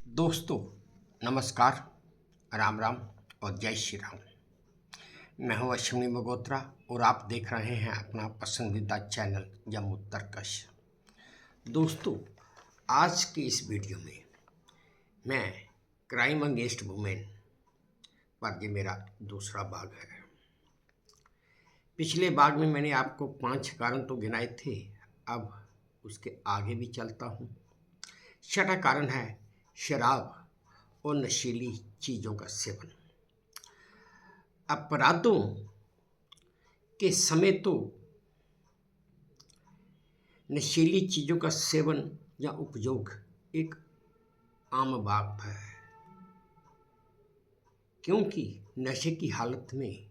दोस्तों, नमस्कार, राम राम और जय श्री राम। मैं हूं अश्विनी मगोत्रा और आप देख रहे हैं अपना पसंदीदा चैनल जम्मूतरकश। दोस्तों, आज के इस वीडियो में मैं क्राइम अगेंस्ट वुमेन पर ये मेरा दूसरा भाग है। पिछले भाग में मैंने आपको 5 कारण तो गिनाए थे, अब उसके आगे भी चलता हूँ। छठा कारण है शराब और नशीली चीज़ों का सेवन। अपराधों के समय तो नशीली चीज़ों का सेवन या उपयोग एक आम बात है, क्योंकि नशे की हालत में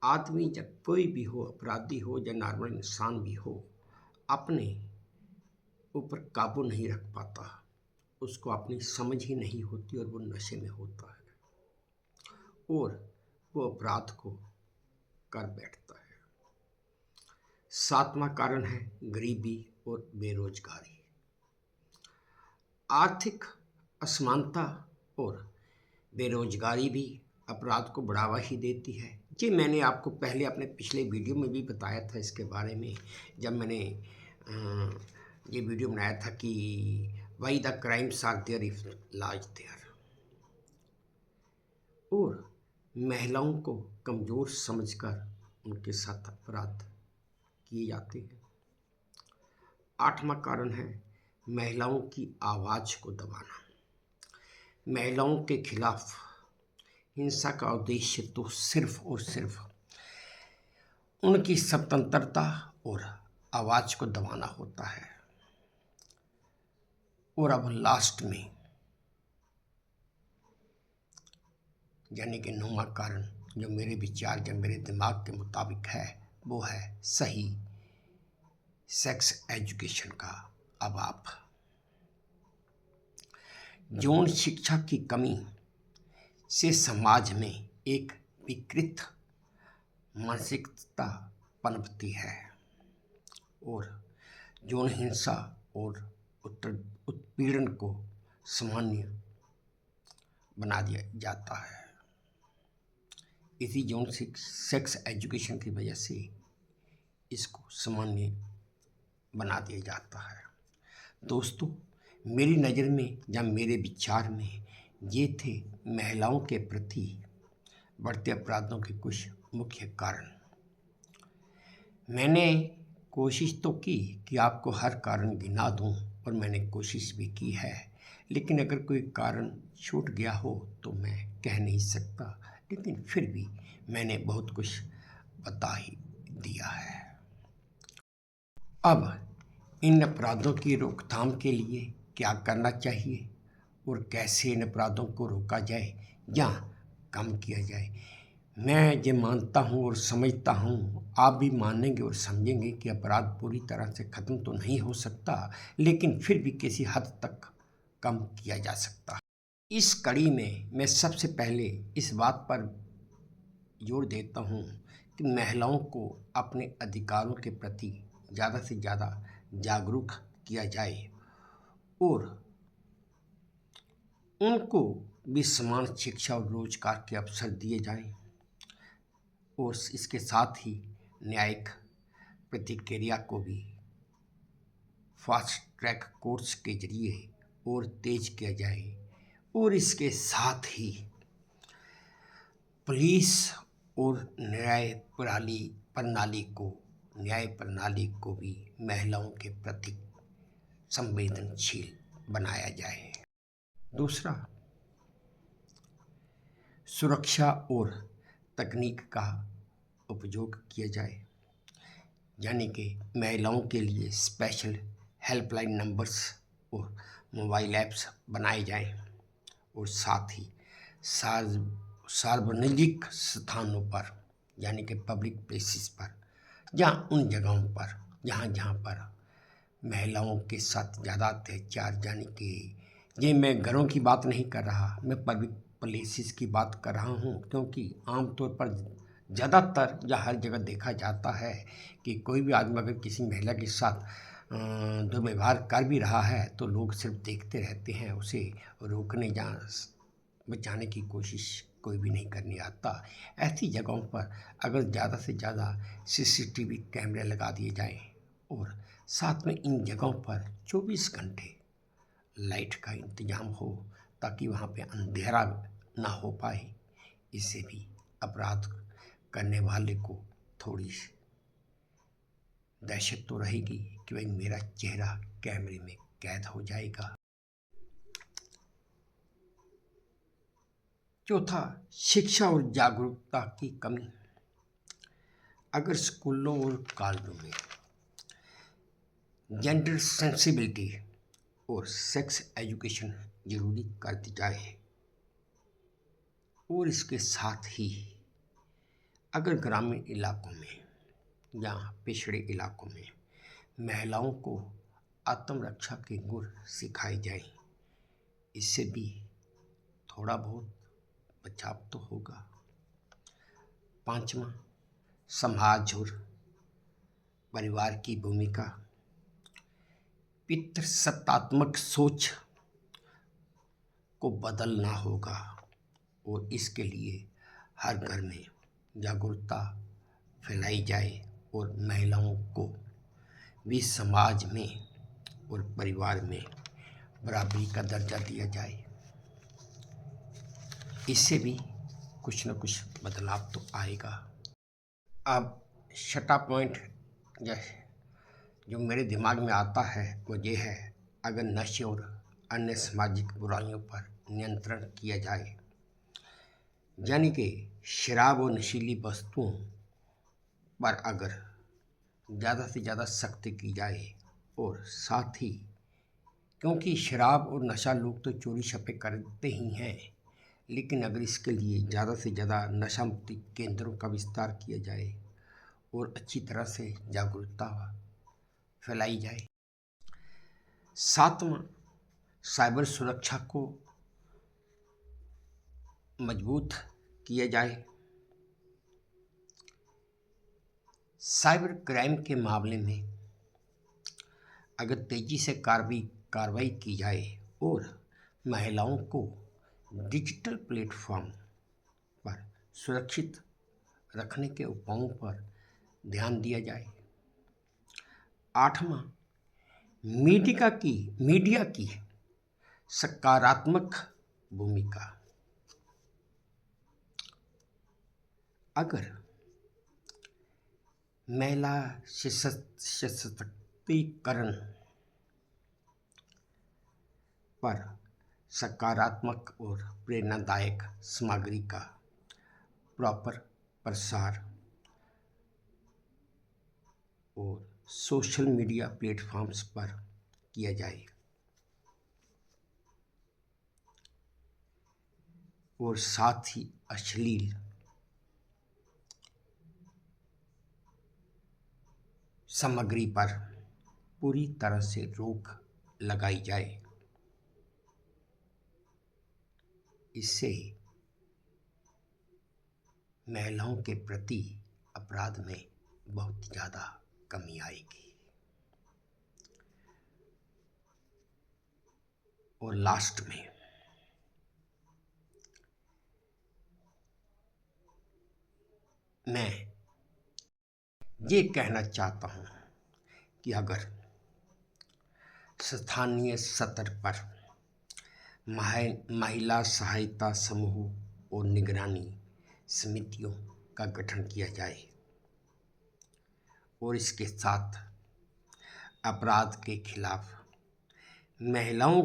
आदमी, जब कोई भी हो, अपराधी हो या नॉर्मल इंसान भी हो, अपने ऊपर काबू नहीं रख पाता। उसको अपनी समझ ही नहीं होती और वो नशे में होता है और वो अपराध को कर बैठता है। सातवां कारण है गरीबी और बेरोजगारी। आर्थिक असमानता और बेरोजगारी भी अपराध को बढ़ावा ही देती है। जी, मैंने आपको पहले अपने पिछले वीडियो में भी बताया था इसके बारे में, जब मैंने ये वीडियो बनाया था कि why the crimes are there if laws there. और महिलाओं को कमज़ोर समझकर उनके साथ अपराध किए जाते हैं। आठवां कारण है महिलाओं की आवाज़ को दबाना। महिलाओं के खिलाफ हिंसा का उद्देश्य तो सिर्फ और सिर्फ उनकी स्वतंत्रता और आवाज़ को दबाना होता है। और अब लास्ट में, यानी कि 9वां कारण, जो मेरे विचार, जो मेरे दिमाग के मुताबिक है, वो है सही सेक्स एजुकेशन का अभाव। यौन शिक्षा की कमी से समाज में एक विकृत मानसिकता पनपती है और यौन हिंसा और उत्पीड़न को सामान्य बना दिया जाता है। इसी यौन सेक्स एजुकेशन की वजह से इसको सामान्य बना दिया जाता है। दोस्तों, मेरी नज़र में या मेरे विचार में ये थे महिलाओं के प्रति बढ़ते अपराधों के कुछ मुख्य कारण। मैंने कोशिश तो की कि आपको हर कारण गिना दूं और मैंने कोशिश भी की है, लेकिन अगर कोई कारण छूट गया हो तो मैं कह नहीं सकता, लेकिन फिर भी मैंने बहुत कुछ बता ही दिया है। अब इन अपराधों की रोकथाम के लिए क्या करना चाहिए और कैसे इन अपराधों को रोका जाए या कम किया जाए, मैं ये मानता हूँ और समझता हूँ, आप भी मानेंगे और समझेंगे कि अपराध पूरी तरह से ख़त्म तो नहीं हो सकता, लेकिन फिर भी किसी हद तक कम किया जा सकता है। इस कड़ी में मैं सबसे पहले इस बात पर जोर देता हूँ कि महिलाओं को अपने अधिकारों के प्रति ज़्यादा से ज़्यादा जागरूक किया जाए और उनको भी समान शिक्षा और रोजगार के अवसर दिए जाएं और इसके साथ ही न्यायिक प्रतिक्रिया को भी फास्ट ट्रैक कोर्ट्स के जरिए और तेज किया जाए और इसके साथ ही पुलिस और न्याय प्रणाली को भी महिलाओं के प्रति संवेदनशील बनाया जाए। दूसरा, सुरक्षा और तकनीक का उपयोग किया जाए, यानी कि महिलाओं के लिए स्पेशल हेल्पलाइन नंबर्स और मोबाइल ऐप्स बनाए जाएं और साथ ही सार्वजनिक स्थानों पर, यानी कि पब्लिक प्लेसेस पर, या उन जगहों पर जहाँ पर महिलाओं के साथ ज़्यादा अत्याचार, यानी कि ये मैं घरों की बात नहीं कर रहा, मैं पब्लिक प्लेसेस की बात कर रहा हूँ, क्योंकि आमतौर पर ज़्यादातर या हर जगह देखा जाता है कि कोई भी आदमी अगर किसी महिला के साथ दुर्व्यवहार कर भी रहा है तो लोग सिर्फ देखते रहते हैं, उसे रोकने या बचाने की कोशिश कोई भी नहीं करने आता। ऐसी जगहों पर अगर ज़्यादा से ज़्यादा सीसीटीवी कैमरे लगा दिए जाएं और साथ में इन जगहों पर 24 घंटे लाइट का इंतजाम हो ताकि वहाँ पे अंधेरा ना हो पाए, इससे भी अपराध करने वाले को थोड़ी दहशत तो रहेगी कि भाई मेरा चेहरा कैमरे में कैद हो जाएगा। चौथा, शिक्षा और जागरूकता की कमी। अगर स्कूलों और कॉलेजों में जेंडर सेंसिबिलिटी और सेक्स एजुकेशन जरूरी कर दी जाए और इसके साथ ही अगर ग्रामीण इलाकों में या पिछड़े इलाकों में महिलाओं को आत्मरक्षा के गुर सिखाए जाएं, इससे भी थोड़ा बहुत बचाव तो होगा। पांचवा, समाज और परिवार की भूमिका। पितृसत्तात्मक सोच को बदलना होगा और इसके लिए हर घर में जागरूकता फैलाई जाए और महिलाओं को भी समाज में और परिवार में बराबरी का दर्जा दिया जाए। इससे भी कुछ न कुछ बदलाव तो आएगा। अब छठा पॉइंट जो मेरे दिमाग में आता है वो ये है, अगर नशे और अन्य सामाजिक बुराइयों पर नियंत्रण किया जाए, यानी कि शराब और नशीली वस्तुओं पर अगर ज़्यादा से ज़्यादा सख्ती की जाए और साथ ही, क्योंकि शराब और नशा लोग तो चोरी छपे करते ही हैं, लेकिन अगर इसके लिए ज़्यादा से ज़्यादा नशा मुक्ति केंद्रों का विस्तार किया जाए और अच्छी तरह से जागरूकता फैलाई जाए। सातवां, साइबर सुरक्षा को मजबूत किया जाए। साइबर क्राइम के मामले में अगर तेजी से कार्रवाई की जाए और महिलाओं को डिजिटल प्लेटफॉर्म पर सुरक्षित रखने के उपायों पर ध्यान दिया जाए। आठवां, मीडिया की सकारात्मक भूमिका। अगर महिला सशक्तिकरण पर सकारात्मक और प्रेरणादायक सामग्री का प्रॉपर प्रसार और सोशल मीडिया प्लेटफॉर्म्स पर किया जाए और साथ ही अश्लील सामग्री पर पूरी तरह से रोक लगाई जाए, इससे महिलाओं के प्रति अपराध में बहुत ज़्यादा कमी आएगी। और लास्ट में मैं ये कहना चाहता हूँ कि अगर स्थानीय स्तर पर महिला सहायता समूह और निगरानी समितियों का गठन किया जाए और इसके साथ अपराध के खिलाफ महिलाओं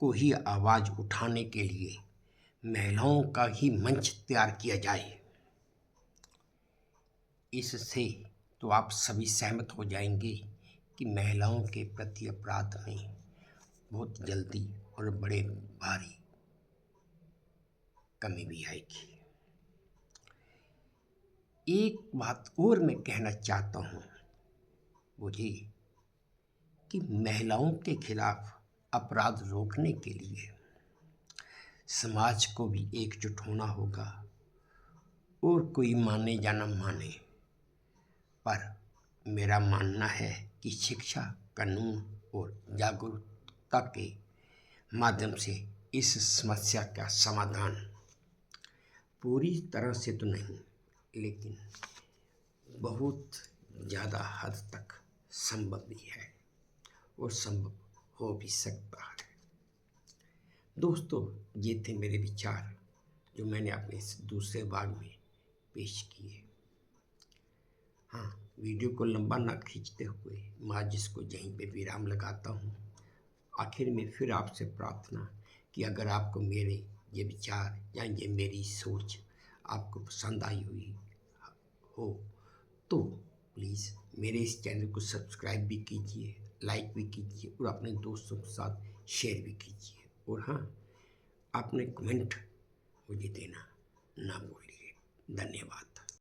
को ही आवाज़ उठाने के लिए महिलाओं का ही मंच तैयार किया जाए, इससे तो आप सभी सहमत हो जाएंगे कि महिलाओं के प्रति अपराध में बहुत जल्दी और बड़े भारी कमी भी आएगी। एक बात और मैं कहना चाहता हूँ वो ये कि महिलाओं के खिलाफ अपराध रोकने के लिए समाज को भी एकजुट होना होगा और कोई माने या न माने, पर मेरा मानना है कि शिक्षा कानून और जागरूकता के माध्यम से इस समस्या का समाधान पूरी तरह से तो नहीं, लेकिन बहुत ज़्यादा हद तक संभव भी है और संभव हो भी सकता है। दोस्तों, ये थे मेरे विचार जो मैंने अपने इस दूसरे भाग में पेश किए। हाँ, वीडियो को लंबा ना खींचते हुए मैं आज इसको यहीं पे विराम लगाता हूँ। आखिर में फिर आपसे प्रार्थना कि अगर आपको मेरे ये विचार या ये मेरी सोच आपको पसंद आई हुई हो तो प्लीज़ मेरे इस चैनल को सब्सक्राइब भी कीजिए, लाइक भी कीजिए और अपने दोस्तों के साथ शेयर भी कीजिए। और हाँ, अपने कमेंट मुझे देना ना भूलिए। धन्यवाद।